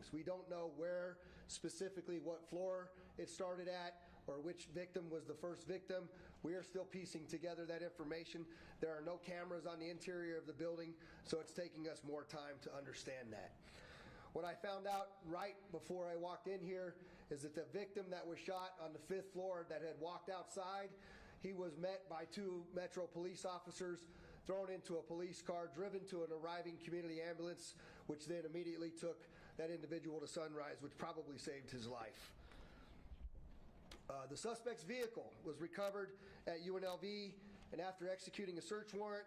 suspects. We don't know where specifically, what floor it started at, or which victim was the first victim. We are still piecing together that information. There are no cameras on the interior of the building, so it's taking us more time to understand that. What I found out right before I walked in here is that the victim that was shot on the 5th floor that had walked outside, he was met by 2 Metro police officers, thrown into a police car, driven to an arriving community ambulance, which then immediately took that individual to Sunrise, which probably saved his life. The suspect's vehicle was recovered at UNLV, and after executing a search warrant,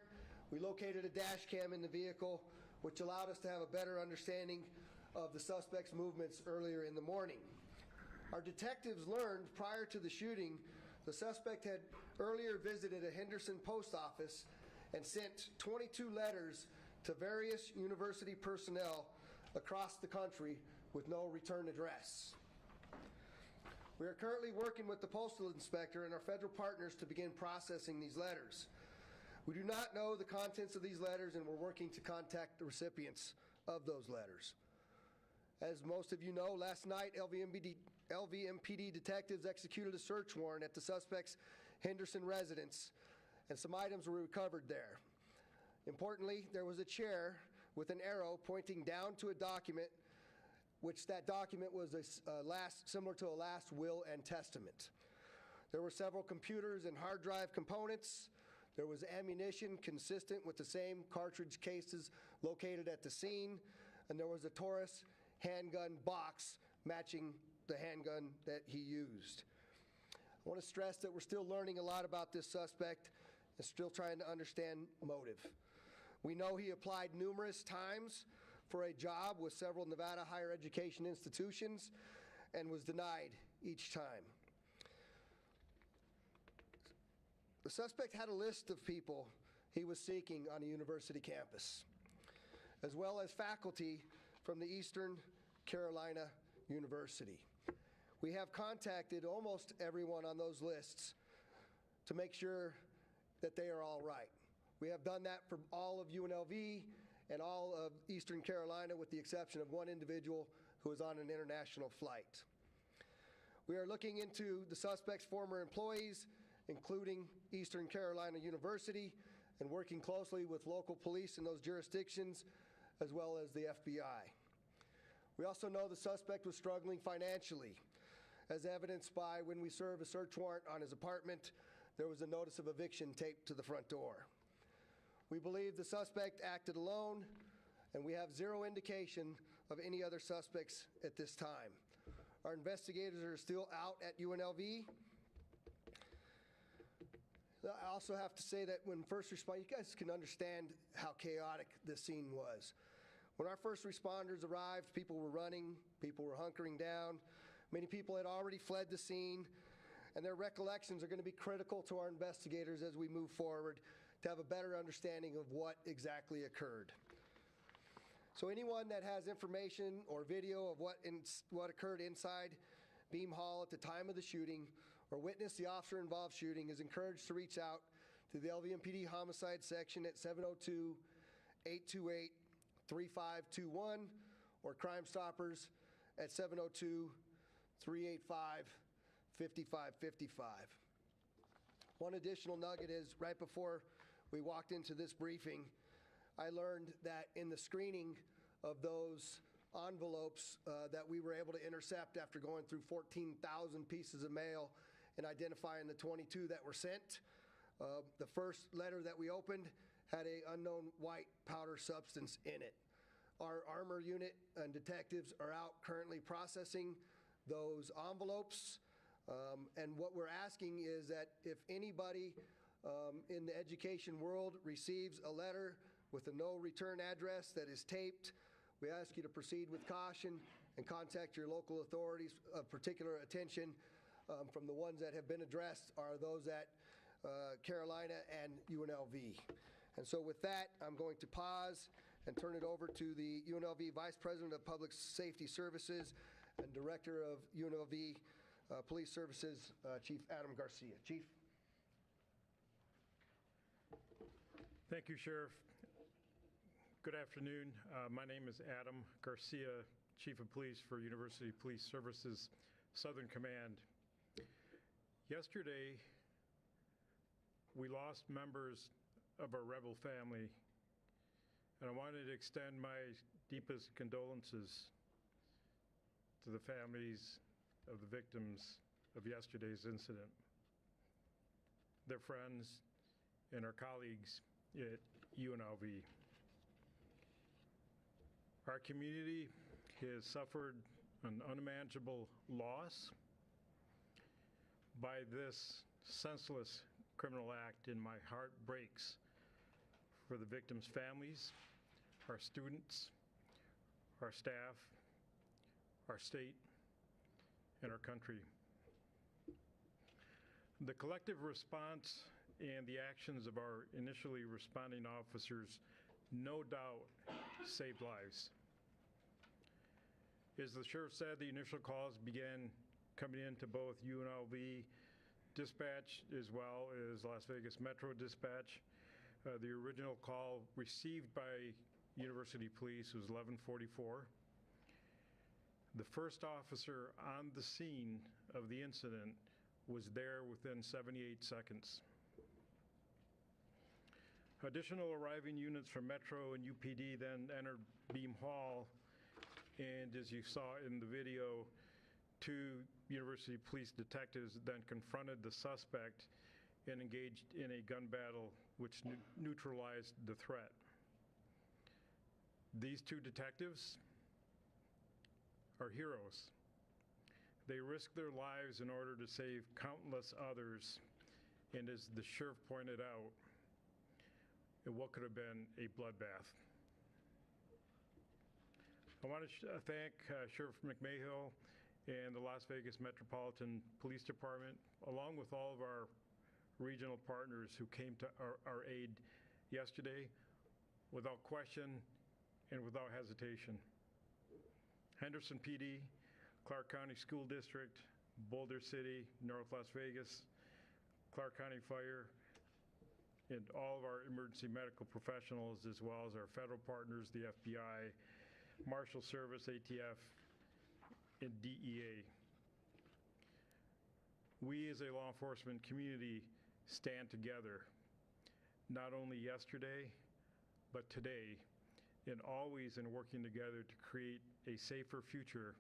we located a dash cam in the vehicle, which allowed us to have a better understanding of the suspect's movements earlier in the morning. Our detectives learned prior to the shooting, the suspect had earlier visited a Henderson post office and sent 22 letters to various university personnel across the country with no return address. We are currently working with the postal inspector and our federal partners to begin processing these letters. We do not know the contents of these letters, and we're working to contact the recipients of those letters. As most of you know, last night LVMPD detectives executed a search warrant at the suspect's Henderson residence, and some items were recovered there. Importantly, there was a chair with an arrow pointing down to a document, which that document was similar to a last will and testament. There were several computers and hard drive components. There was ammunition consistent with the same cartridge cases located at the scene, and there was a Taurus handgun box matching the handgun that he used. I want to stress that we're still learning a lot about this suspect and still trying to understand motive. We know he applied numerous times for a job with several Nevada higher education institutions and was denied each time. The suspect had a list of people he was seeking on a university campus, as well as faculty from the Eastern Carolina University. We have contacted almost everyone on those lists to make sure that they are all right. We have done that for all of UNLV and all of Eastern Carolina, with the exception of one individual who is on an international flight. We are looking into the suspect's former employees, including Eastern Carolina University, and working closely with local police in those jurisdictions, as well as the FBI. We also know the suspect was struggling financially, as evidenced by when we served a search warrant on his apartment, there was a notice of eviction taped to the front door. We believe the suspect acted alone, and we have zero indication of any other suspects at this time. Our investigators are still out at UNLV. I also have to say that when first responders, you guys can understand how chaotic this scene was. When our first responders arrived, people were running, people were hunkering down. Many people had already fled the scene, and their recollections are going to be critical to our investigators as we move forward to have a better understanding of what exactly occurred. So anyone that has information or video of what occurred inside Beam Hall at the time of the shooting or witnessed the officer-involved shooting is encouraged to reach out to the LVMPD Homicide Section at 702-828-3521 or Crime Stoppers at 702-385-5555. One additional nugget is right before we walked into this briefing, I learned that in the screening of those envelopes that we were able to intercept after going through 14,000 pieces of mail and identifying the 22 that were sent, the first letter that we opened had an unknown white powder substance in it. Our armor unit and detectives are out currently processing those envelopes, and what we're asking is that if anybody in the education world receives a letter with a no return address that is taped, we ask you to proceed with caution and contact your local authorities. Of particular attention from the ones that have been addressed are those at Carolina and UNLV. And so with that, I'm going to pause and turn it over to the UNLV Vice President of Public Safety Services and Director of UNLV Police Services, Chief Adam Garcia. Chief. Thank you, Sheriff. Good afternoon. My name is Adam Garcia, Chief of Police for University Police Services Southern Command. Yesterday, we lost members of our rebel family, and I wanted to extend my deepest condolences to the families of the victims of yesterday's incident, their friends, and our colleagues at UNLV. Our community has suffered an unimaginable loss by this senseless criminal act, and my heart breaks for the victims' families, our students, our staff, our state, and our country. The collective response and the actions of our initially responding officers no doubt saved lives. As the sheriff said, the initial calls began coming into both UNLV dispatch as well as Las Vegas Metro dispatch. The original call received by University Police was 11:44. The first officer on the scene of the incident was there within 78 seconds. Additional arriving units from Metro and UPD then entered Beam Hall, and as you saw in the video, 2 University Police detectives then confronted the suspect and engaged in a gun battle which neutralized the threat. These 2 detectives are heroes. They risked their lives in order to save countless others, and as the sheriff pointed out, in what could have been a bloodbath. I want to thank Sheriff McMahill and the Las Vegas Metropolitan Police Department, along with all of our regional partners who came to our aid yesterday without question and without hesitation. Henderson PD, Clark County School District, Boulder City, North Las Vegas, Clark County Fire, and all of our emergency medical professionals, as well as our federal partners, the FBI, Marshal Service, ATF, and DEA. We as a law enforcement community stand together, not only yesterday, but today, and always in working together to create a safer future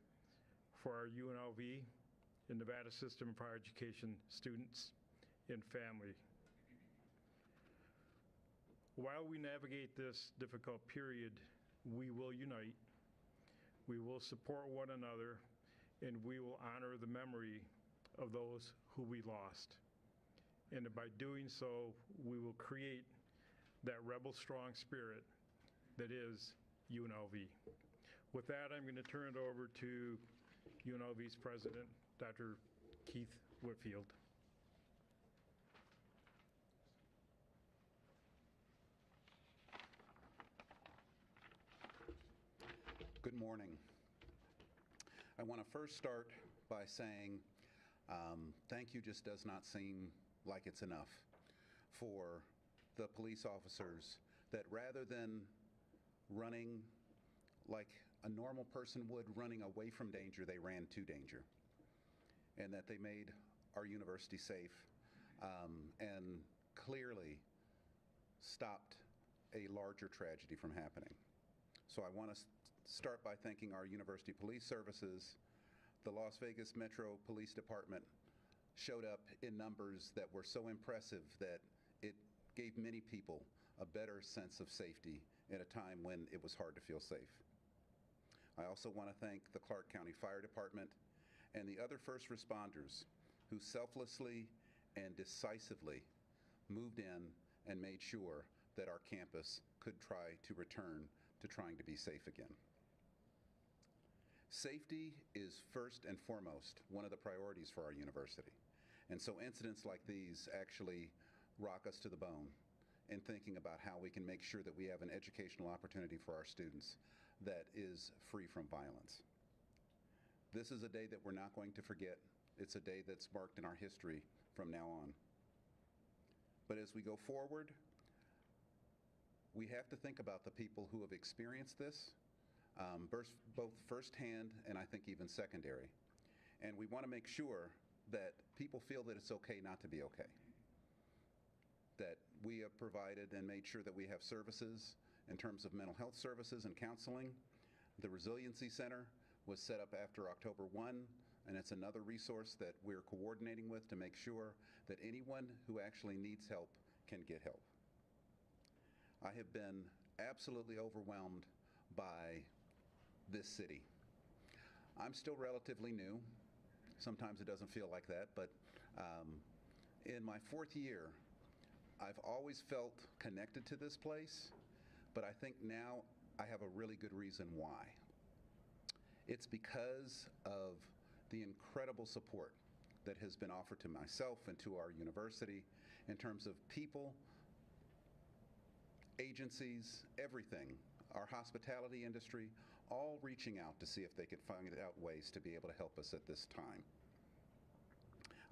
for our UNLV and Nevada System of Higher Education students and family. While we navigate this difficult period, we will unite, we will support one another, and we will honor the memory of those who we lost. And by doing so, we will create that rebel strong spirit that is UNLV. With that, I'm going to turn it over to UNLV's president, Dr. Keith Whitfield. Good morning. I want to first start by saying thank you just does not seem like it's enough for the police officers that rather than running like a normal person would, running away from danger, they ran to danger, and that they made our university safe and clearly stopped a larger tragedy from happening. So I want to start by thanking our university police services. The Las Vegas Metro Police Department showed up in numbers that were so impressive that it gave many people a better sense of safety at a time when it was hard to feel safe. I also want to thank the Clark County Fire Department and the other first responders who selflessly and decisively moved in and made sure that our campus could try to return to trying to be safe again. Safety is first and foremost one of the priorities for our university. And so incidents like these actually rock us to the bone in thinking about how we can make sure that we have an educational opportunity for our students that is free from violence. This is a day that we're not going to forget. It's a day that's marked in our history from now on. But as we go forward, we have to think about the people who have experienced this, both firsthand and I think even secondary. And we want to make sure that people feel that it's okay not to be okay. That we have provided and made sure that we have services in terms of mental health services and counseling. The Resiliency Center was set up after October 1, and it's another resource that we're coordinating with to make sure that anyone who actually needs help can get help. I have been absolutely overwhelmed by this city. I'm still relatively new. Sometimes it doesn't feel like that, but in my 4th year, I've always felt connected to this place, but I think now I have a really good reason why. It's because of the incredible support that has been offered to myself and to our university in terms of people, agencies, everything, our hospitality industry, all reaching out to see if they could find out ways to be able to help us at this time.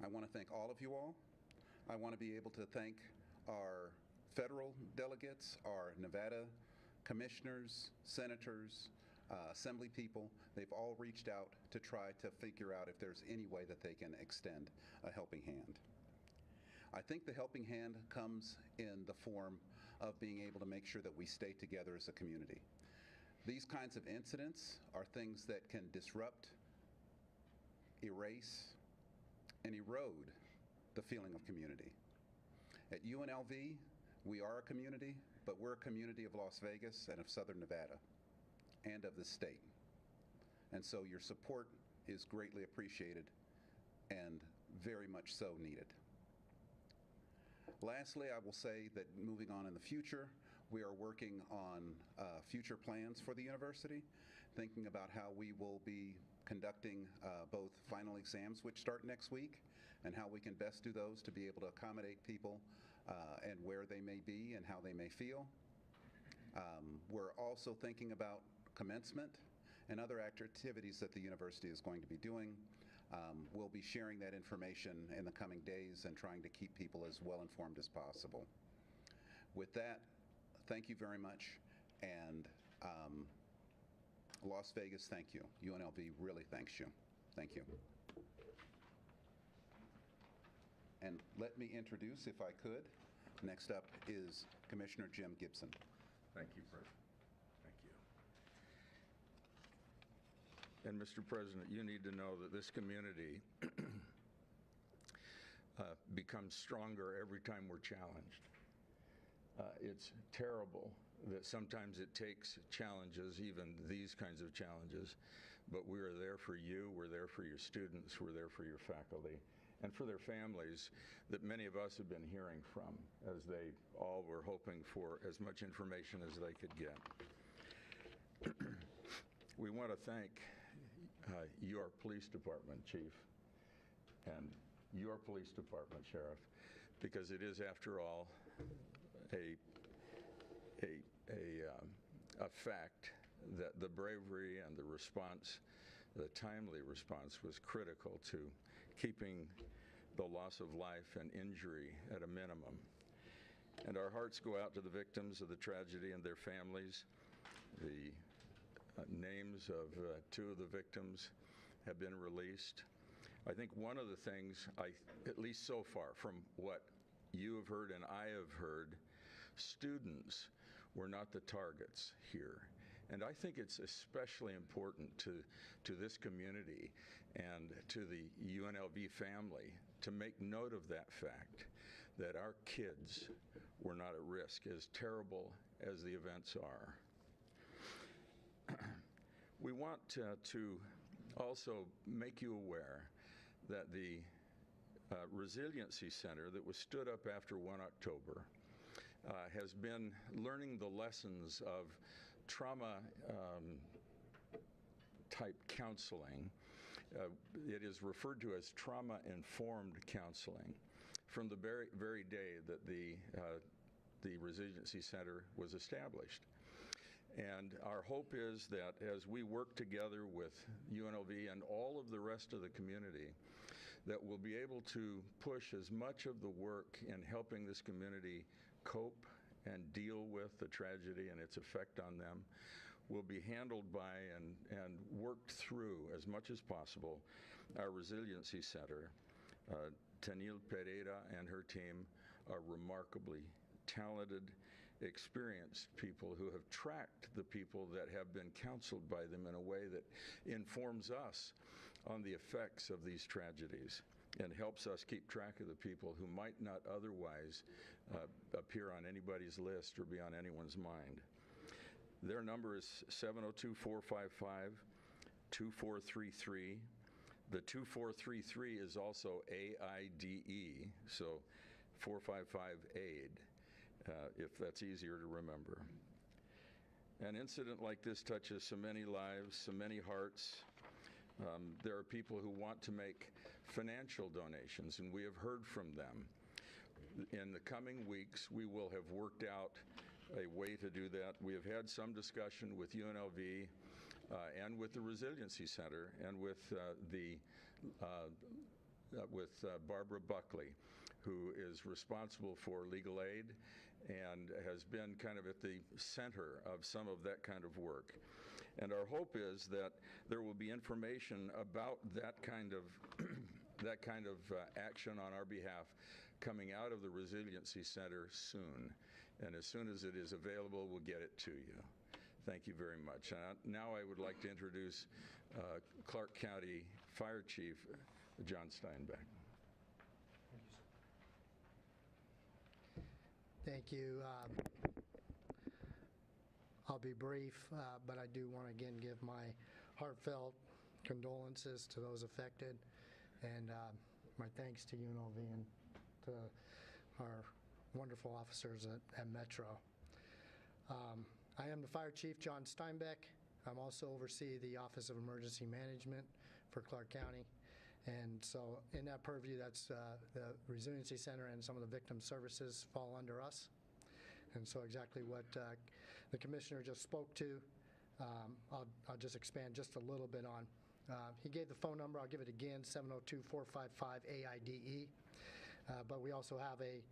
I want to thank all of you all. I want to be able to thank our federal delegates, our Nevada commissioners, senators, assembly people. They've all reached out to try to figure out if there's any way that they can extend a helping hand. I think the helping hand comes in the form of being able to make sure that we stay together as a community. These kinds of incidents are things that can disrupt, erase, and erode the feeling of community. At UNLV, we are a community, but we're a community of Las Vegas and of Southern Nevada and of the state. And so your support is greatly appreciated and very much so needed. Lastly, I will say that moving on in the future, we are working on future plans for the university, thinking about how we will be conducting both final exams, which start next week, and how we can best do those to be able to accommodate people and where they may be and how they may feel. We're also thinking about commencement and other activities that the university is going to be doing. We'll be sharing that information in the coming days and trying to keep people as well informed as possible. With that, thank you very much, and Las Vegas, thank you. UNLV really thanks you. Thank you. And let me introduce, if I could, next up is Commissioner Jim Gibson. Thank you, President. Thank you. And Mr. President, you need to know that this community becomes stronger every time we're challenged. It's terrible that sometimes it takes challenges, even these kinds of challenges, but we are there for you, we're there for your students, we're there for your faculty, and for their families that many of us have been hearing from as they all were hoping for as much information as they could get. We want to thank your police department, Chief, and your police department, Sheriff, because it is, after all, a fact that the bravery and the response, the timely response, was critical to keeping the loss of life and injury at a minimum. And our hearts go out to the victims of the tragedy and their families. The names of 2 of the victims have been released. I think one of the things, at least so far, from what you have heard and I have heard, students were not the targets here. And I think it's especially important to this community and to the UNLV family to make note of that fact, that our kids were not at risk, as terrible as the events are. We want to also make you aware that the Resiliency Center that was stood up after 1 October has been learning the lessons of trauma type counseling. It is referred to as trauma-informed counseling from the very day that the Resiliency Center was established. And our hope is that as we work together with UNLV and all of the rest of the community, that we'll be able to push as much of the work in helping this community cope and deal with the tragedy and its effect on them. will be handled by and worked through as much as possible our Resiliency Center. Tanil Pereira and her team are remarkably talented, experienced people who have tracked the people that have been counseled by them in a way that informs us on the effects of these tragedies and helps us keep track of the people who might not otherwise appear on anybody's list or be on anyone's mind. Their number is 702-455-2433. The 2433 is also AIDE, so 455-AID, if that's easier to remember. An incident like this touches so many lives, so many hearts. There are people who want to make financial donations, and we have heard from them. In the coming weeks, we will have worked out a way to do that. We have had some discussion with UNLV and with the Resiliency Center and with Barbara Buckley, who is responsible for legal aid and has been kind of at the center of some of that kind of work. And our hope is that there will be information about that kind of action on our behalf coming out of the Resiliency Center soon. And as soon as it is available, we'll get it to you. Thank you very much. Now I would like to introduce Clark County Fire Chief John Steinbeck. Thank you. I'll be brief, but I do want to again give my heartfelt condolences to those affected, and my thanks to UNLV and to our wonderful officers at Metro. I am the Fire Chief, John Steinbeck. I'm also oversee the Office of Emergency Management for Clark County. And so in that purview, that's the Resiliency Center and some of the victim services fall under us. And so exactly what the Commissioner just spoke to, I'll just expand just a little bit on. He gave the phone number. I'll give it again, 702-455-AIDE. But we also have a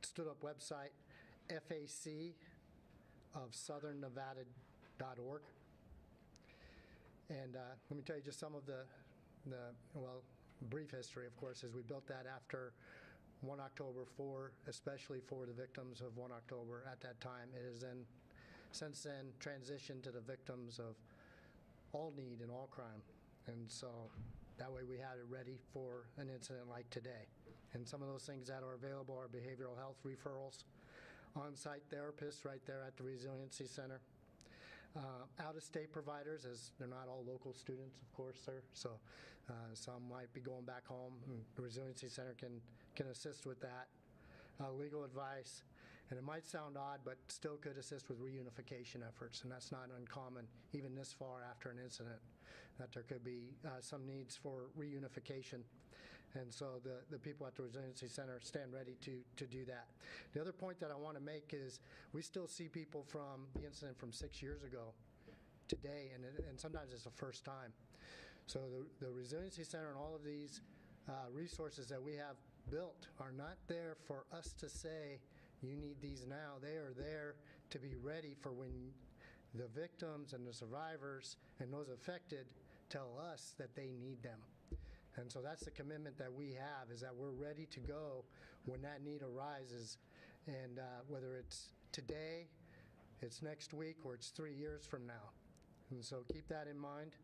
stood-up website, facofsouthernnevada.org. And let me tell you just some of the brief history, of course, is we built that after 1 October especially for the victims of 1 October at that time. It has then, since then, transitioned to the victims of all need and all crime. And so that way we had it ready for an incident like today. And some of those things that are available are behavioral health referrals, on-site therapists right there at the Resiliency Center, out-of-state providers, as they're not all local students, of course, sir. So some might be going back home. And the Resiliency Center can assist with that. Legal advice, and it might sound odd, but still could assist with reunification efforts, and that's not uncommon, even this far after an incident, that there could be some needs for reunification. And so the people at the Resiliency Center stand ready to do that. The other point that I want to make is we still see people from the incident from 6 years ago today, and sometimes it's the first time. So the Resiliency Center and all of these resources that we have built are not there for us to say, you need these now. They are there to be ready for when the victims and the survivors and those affected tell us that they need them. And so that's the commitment that we have, is that we're ready to go when that need arises. And whether it's today, it's next week, or it's 3 years from now. And so keep that in mind.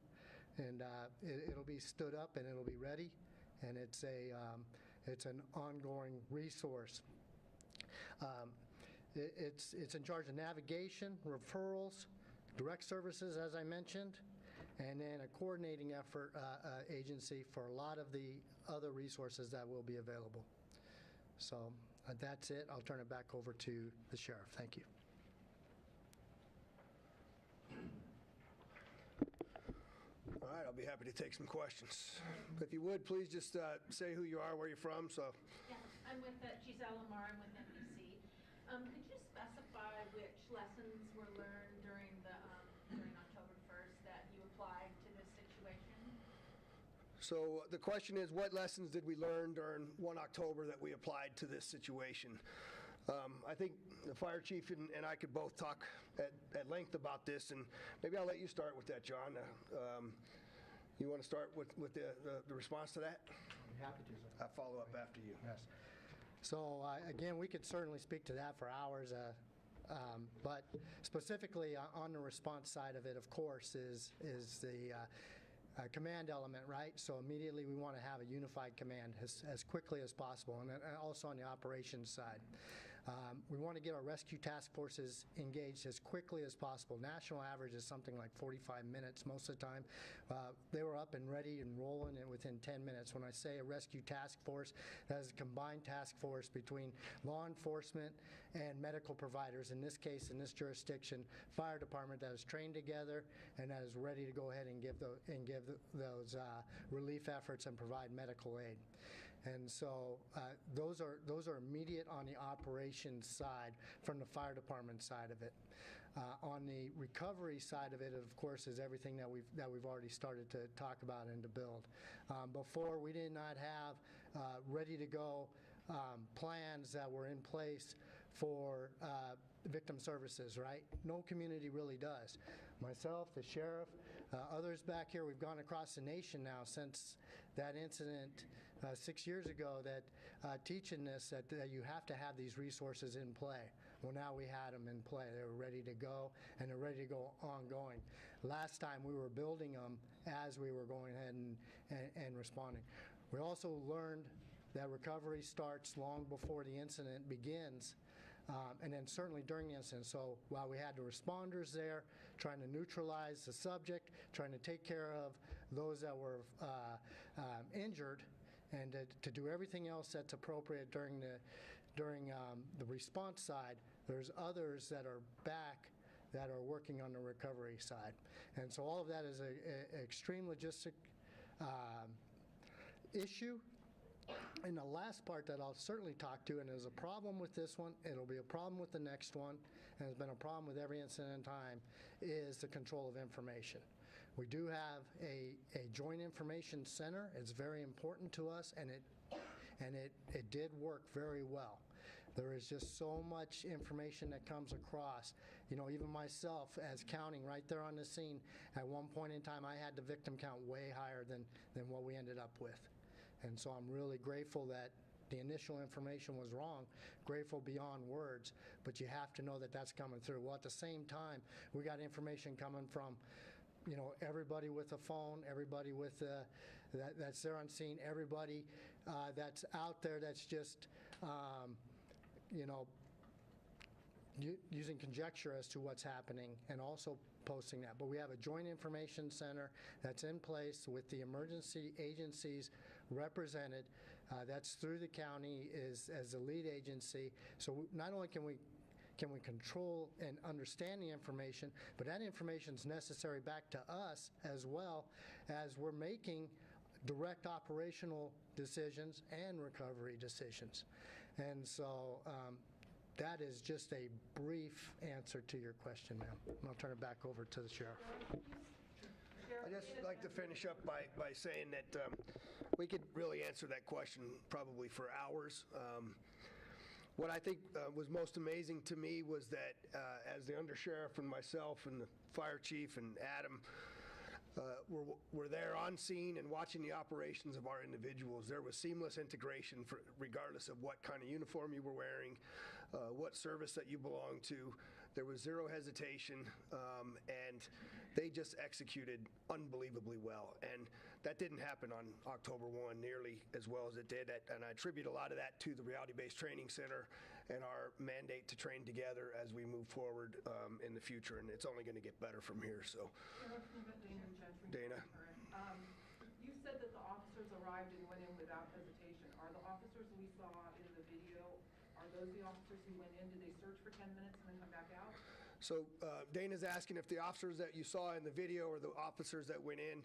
And it'll be stood up and it'll be ready. And it's an ongoing resource. It's in charge of navigation, referrals, direct services, as I mentioned, and then a coordinating effort agency for a lot of the other resources that will be available. So that's it. I'll turn it back over to the sheriff. Thank you. All right, I'll be happy to take some questions. If you would, please just say who you are, where you're from. Yeah, I'm with Giselle Lamar. I'm with NBC. Could you specify which lessons were learned during October 1st that you applied to this situation? So the question is, what lessons did we learn during 1 October that we applied to this situation? I think the fire chief and I could both talk at length about this, and maybe I'll let you start with that, John. You want to start with the response to that? I'm happy to, sir. I'll follow up after you. Yes. So again, we could certainly speak to that for hours, but specifically on the response side of it, of course, is the command element, right? So immediately we want to have a unified command as quickly as possible, and also on the operations side. We want to get our rescue task forces engaged as quickly as possible. National average is something like 45 minutes most of the time. They were up and ready and rolling within 10 minutes. When I say a rescue task force, that is a combined task force between law enforcement and medical providers. In this case, in this jurisdiction, fire department that is trained together and that is ready to go ahead and give those relief efforts and provide medical aid. And so those are immediate on the operations side from the fire department side of it. On the recovery side of it, of course, is everything that we've already started to talk about and to build. Before, we did not have ready to go plans that were in place for victim services, right? No community really does. Myself, the sheriff, others back here, we've gone across the nation now since that incident 6 years ago that teaching this that you have to have these resources in play. Well, now we had them in play. They were ready to go, and they're ready to go ongoing. Last time we were building them as we were going ahead and responding. We also learned that recovery starts long before the incident begins, and then certainly during the incident. So while we had the responders there trying to neutralize the subject, trying to take care of those that were injured, and to do everything else that's appropriate during the response side, there's others that are back that are working on the recovery side. And so all of that is an extreme logistic issue. And the last part that I'll certainly talk to, and there's a problem with this one, it'll be a problem with the next one, and it's been a problem with every incident in time, is the control of information. We do have a joint information center. It's very important to us, and it did work very well. There is just so much information that comes across. You know, even myself as counting right there on the scene, at one point in time I had the victim count way higher than what we ended up with. And so I'm really grateful that the initial information was wrong, grateful beyond words, but you have to know that that's coming through. Well, at the same time, we got information coming from, you know, everybody with a phone, everybody with that's there on scene, everybody that's out there that's just, you know, using conjecture as to what's happening and also posting that. But we have a joint information center that's in place with the emergency agencies represented. That's through the county as the lead agency. So not only can we control and understand the information, but that information is necessary back to us as well as we're making direct operational decisions and recovery decisions. And so that is just a brief answer to your question, ma'am. And I'll turn it back over to the sheriff. I'd just like to finish up by saying that we could really answer that question probably for hours. What I think was most amazing to me was that as the undersheriff and myself and the fire chief and Adam were there on scene and watching the operations of our individuals, there was seamless integration regardless of what kind of uniform you were wearing, what service that you belonged to. There was zero hesitation, and they just executed unbelievably well. And that didn't happen on October 1 nearly as well as it did. And I attribute a lot of that to the Reality-Based Training Center and our mandate to train together as we move forward in the future. And it's only going to get better from here. So, Dana. You said that the officers arrived and went in without hesitation. Are the officers we saw in the video, are those the officers who went in? Did they search for 10 minutes and then come back out? So Dana's asking if the officers that you saw in the video are the officers that went in.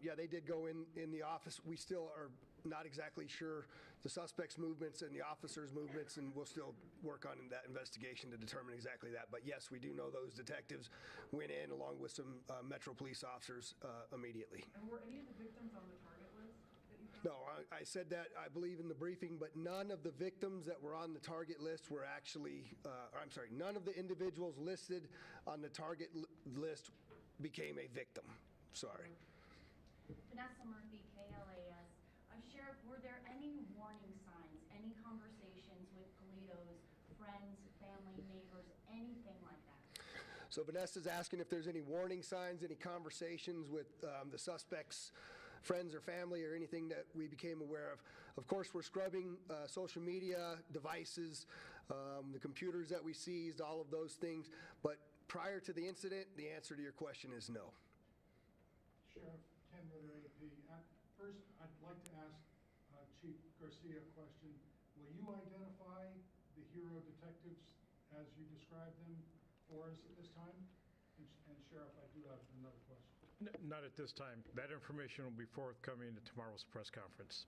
Yeah, they did go in the office. We still are not exactly sure the suspect's movements and the officers' movements, and we'll still work on that investigation to determine exactly that. But yes, we do know those detectives went in along with some Metro police officers immediately. And were any of the victims on the target list that you found? No, I said that, I believe, in the briefing, but none of the victims that were on the target list were actually, I'm sorry, none of the individuals listed on the target list became a victim. Sorry. Vanessa Murphy, KLAS. Sheriff, were there any warning signs, any conversations with Politos, friends, family, neighbors, anything like that? So Vanessa's asking if there's any warning signs, any conversations with the suspects' friends or family or anything that we became aware of. Of course, we're scrubbing social media devices, the computers that we seized, all of those things. But prior to the incident, the answer to your question is no. Sheriff Ken Ritter, AP. First, I'd like to ask Chief Garcia a question. Will you identify the hero detectives as you describe them for us at this time? And Sheriff, I do have another question. Not at this time. That information will be forthcoming at tomorrow's press conference.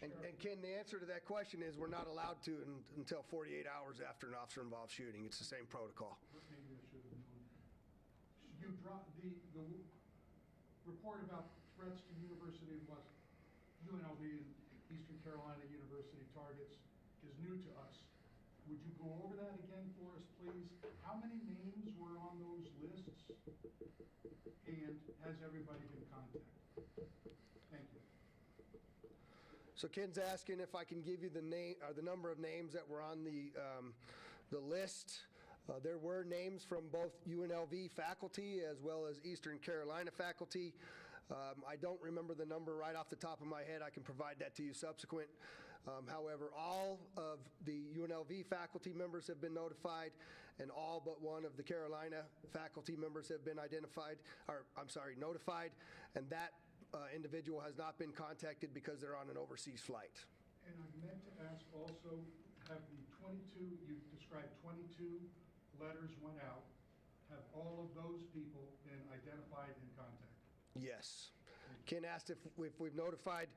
And Ken, the answer to that question is we're not allowed to until 48 hours after an officer-involved shooting. It's the same protocol. Maybe I should have known. You dropped the report about threats to University of UNLV and Eastern Carolina University targets is new to us. Would you go over that again for us, please? How many names were on those lists? And has everybody been contacted? Thank you. So Ken's asking if I can give you the name or the number of names that were on the list. There were names from both UNLV faculty as well as Eastern Carolina faculty. I don't remember the number right off the top of my head. I can provide that to you subsequent. However, all of the UNLV faculty members have been notified, and all but one of the Carolina faculty members have been notified, and that individual has not been contacted because they're on an overseas flight. And I meant to ask also, have the 22, you described 22 letters went out, have all of those people been identified and contacted? Yes. Ken asked if we've notified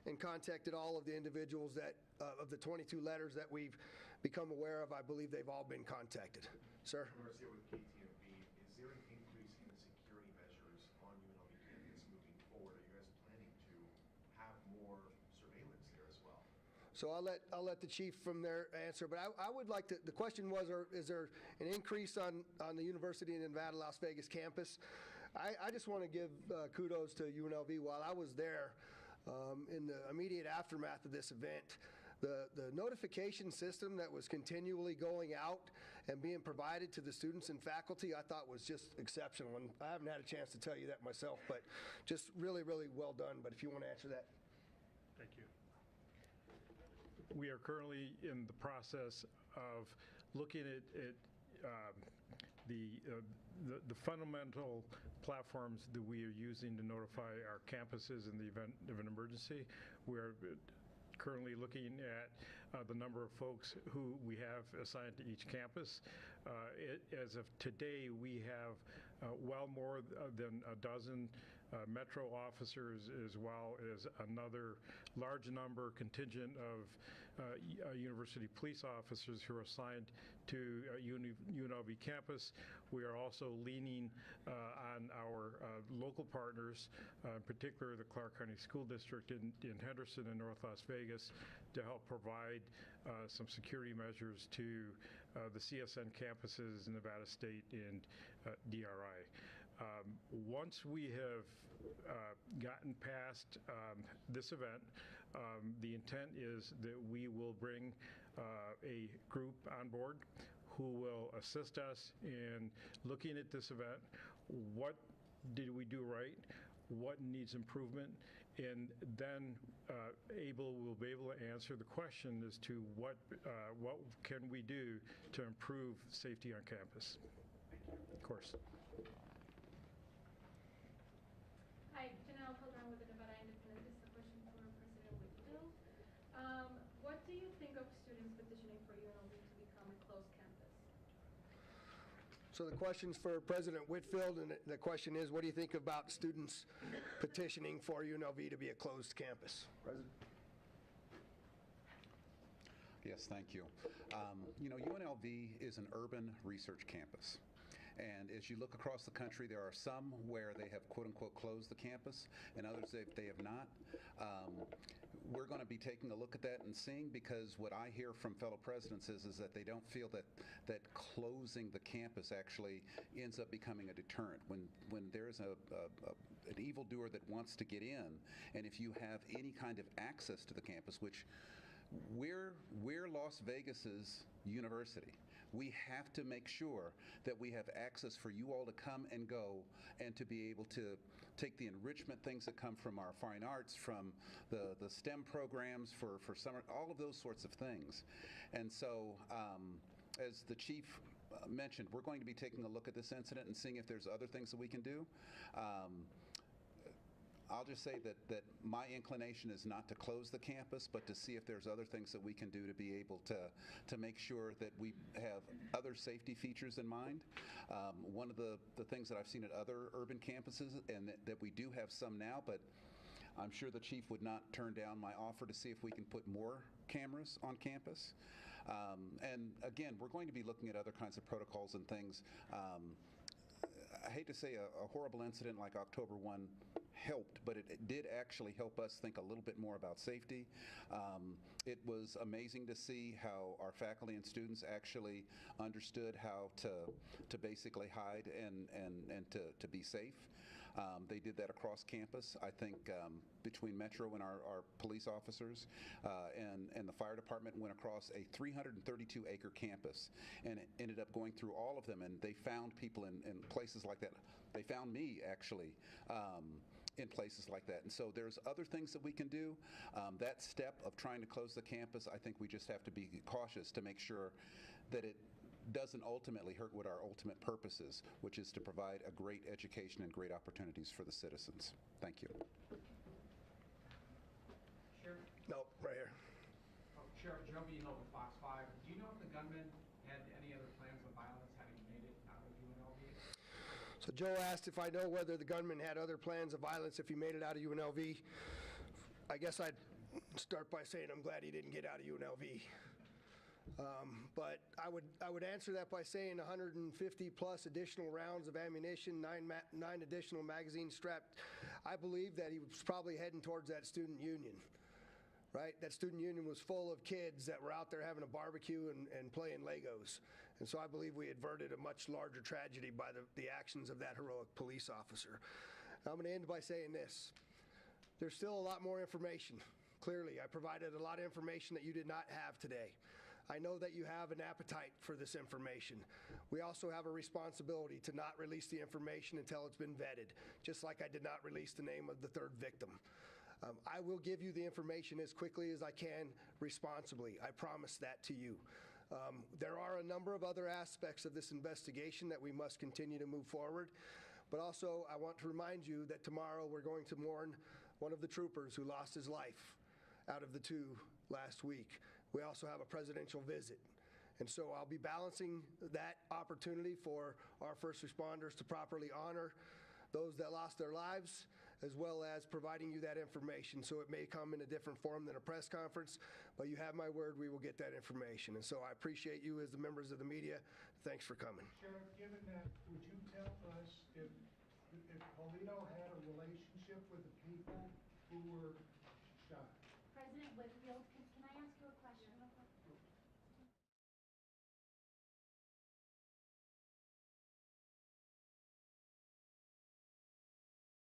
and contacted all of the individuals that, of the 22 letters that we've become aware of. I believe they've all been contacted. Sir? Garcia with KTMB. Is there an increase in the security measures on UNLV campus moving forward? Are you guys planning to have more surveillance there as well? So I'll let the chief from there answer, but I would like to, the question was, is there an increase on the University of Nevada, Las Vegas campus? I just want to give kudos to UNLV. While I was there in the immediate aftermath of this event, the notification system that was continually going out and being provided to the students and faculty, I thought was just exceptional. And I haven't had a chance to tell you that myself, but just really, really well done. But if you want to answer that. Thank you. We are currently in the process of looking at the fundamental platforms that we are using to notify our campuses in the event of an emergency. We're currently looking at the number of folks who we have assigned to each campus. As of today, we have well more than a dozen Metro officers, as well as another large number contingent of university police officers who are assigned to UNLV campus. We are also leaning on our local partners, in particular the Clark County School District in Henderson and North Las Vegas, to help provide some security measures to the CSN campuses in Nevada State and DRI. Once we have gotten past this event, the intent is that we will bring a group on board who will assist us in looking at this event. What did we do right? What needs improvement? And then we'll be able to answer the question as to what can we do to improve safety on campus. Of course. Hi, Janelle Hildron with the Nevada Independent. This is a question for President Whitfield. What do you think of students petitioning for UNLV to become a closed campus? So the question's for President Whitfield, and the question is, what do you think about students petitioning for UNLV to be a closed campus? President? Yes, thank you. UNLV is an urban research campus. And as you look across the country, there are some where they have quote-unquote closed the campus, and others they have not. We're going to be taking a look at that and seeing, because what I hear from fellow presidents is that they don't feel that closing the campus actually ends up becoming a deterrent. When there's an evildoer that wants to get in, and if you have any kind of access to the campus, which we're Las Vegas's university. We have to make sure that we have access for you all to come and go, and to be able to take the enrichment things that come from our fine arts, from the STEM programs for summer, all of those sorts of things. And so, as the chief mentioned, we're going to be taking a look at this incident and seeing if there's other things that we can do. I'll just say that my inclination is not to close the campus, but to see if there's other things that we can do to be able to make sure that we have other safety features in mind. One of the things that I've seen at other urban campuses, and that we do have some now, but I'm sure the chief would not turn down my offer to see if we can put more cameras on campus. And again, we're going to be looking at other kinds of protocols and things. I hate to say a horrible incident like October 1 helped, but it did actually help us think a little bit more about safety. It was amazing to see how our faculty and students actually understood how to basically hide and to be safe. They did that across campus. I think between Metro and our police officers and the fire department went across a 332-acre campus and ended up going through all of them, and they found people in places like that. They found me, actually, in places like that. And so there's other things that we can do. That step of trying to close the campus, I think we just have to be cautious to make sure that it doesn't ultimately hurt what our ultimate purpose is, which is to provide a great education and great opportunities for the citizens. Thank you. Sheriff? No, right here. Oh, Sheriff Joe Beano with Fox 5. Do you know if the gunman had any other plans of violence having made it out of UNLV? So Joe asked if I know whether the gunman had other plans of violence if he made it out of UNLV. I guess I'd start by saying I'm glad he didn't get out of UNLV. But I would answer that by saying 150 plus additional rounds of ammunition, nine additional magazines strapped. I believe that he was probably heading towards that student union, right? That student union was full of kids that were out there having a barbecue and playing Legos. And so I believe we averted a much larger tragedy by the actions of that heroic police officer. I'm going to end by saying this. There's still a lot more information. Clearly, I provided a lot of information that you did not have today. I know that you have an appetite for this information. We also have a responsibility to not release the information until it's been vetted, just like I did not release the name of the third victim. I will give you the information as quickly as I can, responsibly. I promise that to you. There are a number of other aspects of this investigation that we must continue to move forward. But also, I want to remind you that tomorrow we're going to mourn one of the troopers who lost his life out of the two last week. We also have a presidential visit. And so I'll be balancing that opportunity for our first responders to properly honor those that lost their lives, as well as providing you that information. So it may come in a different form than a press conference, but you have my word, we will get that information. And so I appreciate you as the members of the media. Thanks for coming. Sheriff, given that, would you tell us if Polito had a relationship with the people who were